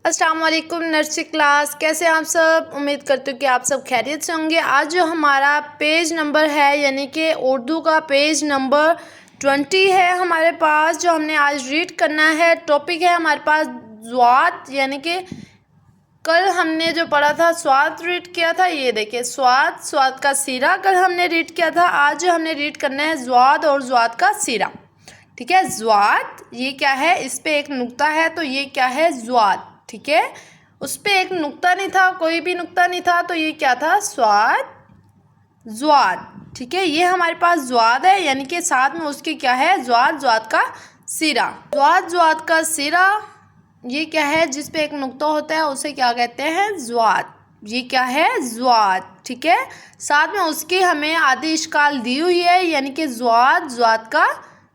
अस्सलाम वालेकुम nursery class, कैसे आप सब। उम्मीद करती हूँ कि आप सब खैरियत से होंगे। आज जो हमारा पेज नंबर है यानी कि उर्दू का पेज नंबर 20 है हमारे पास, जो हमने आज रीड करना है। टॉपिक है हमारे पास ज़्वात, यानी कि कल हमने जो पढ़ा था स्वाद रीड किया था। ये देखिए स्वाद का सीरा कल हमने रीड किया था। आज जो हमने रीड करना है ज़्वाद और ज़्वाद का सीरा। ठीक है, ज़्वाद ये क्या है, इस पे एक नुक्ता है तो ये क्या है, ज़्वाद। ठीक है, उस पे एक नुक्ता नहीं था, कोई भी नुक्ता नहीं था, तो ये क्या था, स्वाद ज़्वाद। ठीक है, ये हमारे पास ज़्वाद है, यानी कि साथ में उसके क्या है, ज़्वाद का सिरा। ज़्वाद का सिरा ये क्या है, जिस पे एक नुक्ता होता है उसे क्या कहते हैं, ज़्वाद। ये क्या है, ज़्वाद। ठीक है, साथ में उसकी हमें आधी इश्काल दी हुई है, यानी कि ज़्वाद का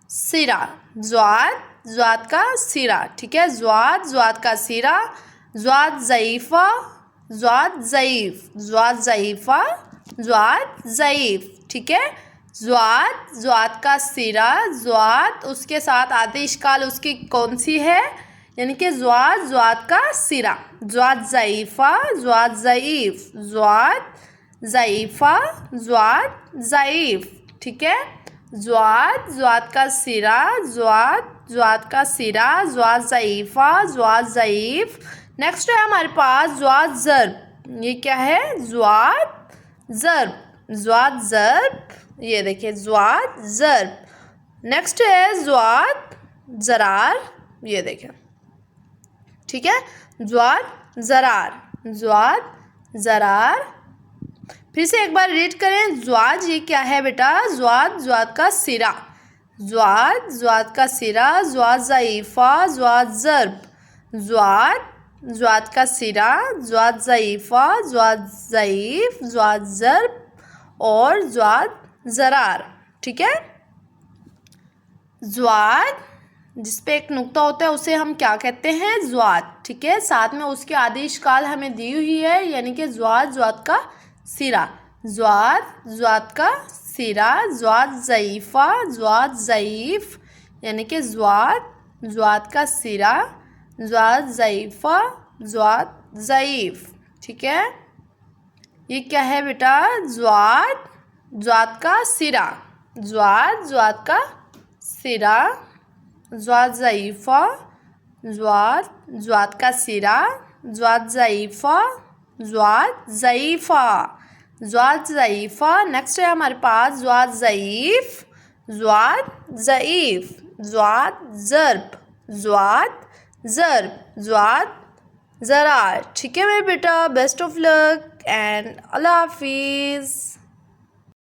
सिरा। ज़्वाद का सिरा। ठीक है, ज़्वाद का सिरा। ज़्वाद ज़ईफ़ा, ज़्वाद ज़ईफ़। ठीक है, ज़्वाद का सिरा, ज़्वाद उसके साथ आधी इश्काल उसकी कौन सी है, यानी कि ज़्वाद का सिरा। ज़्वाद ज़ईफ़ा, ज़्वाद ज़ईफ़। ठीक है, ज़्वाद का सिरा, ज़्वाद ज़ईफ़ा, ज़्वाद ज़ईफ़। नेक्स्ट है हमारे पास ज़्वाद ज़र्ब। ये क्या है, ज़्वाद ज़र्ब। ये देखिए ज़्वाद ज़र्ब। नेक्स्ट है ज़्वाद ज़रार। ये देखिए, ठीक है, ज़्वाद ज़रार। फिर से एक बार रीड करें। ज़्वाद ये क्या है बेटा, ज़्वाद का सिरा। ज़्वाद का सिरा। ज़्वाद ज़ईफ़ा, ज़्वाद ज़र्ब। ज़्वाद का सिरा, ज़्वाद ज़ईफ़ा, ज़्वाद ज़ईफ़, ज़्वाद ज़र्ब और ज़्वाद ज़रार। ठीक है, ज़्वाद जिस पे एक नुक्ता होता है उसे हम क्या कहते हैं, ज़्वाद। ठीक है, साथ में उसकी आधी इश्काल हमें दी हुई है, यानी कि ज़्वाद का सिरा। ज़्वाद का सिरा। ज़्वाद ज़ईफ़ा, ज़्वाद ज़ईफ़, यानी कि ज़्वाद का सिरा। ज़्वाद ज़ईफ़ा, ज़्वाद ज़ईफ़। ठीक है, ये क्या है बेटा, ज़्वाद का सिरा। ज़्वाद का सिरा। ज़्वाद ज़ईफ़ा, ज़्वाद का सिरा। ज़्वाद ज़ईफ़ा, ज़्वाद ज़ईफ़ा। नेक्स्ट है हमारे पास ज़्वाद ज़ईफ़, ज़्वाद ज़र्ब, ज़्वाद ज़रार। ठीक है मेरे बेटा, बेस्ट ऑफ लक एंड अल्लाह हाफिज़।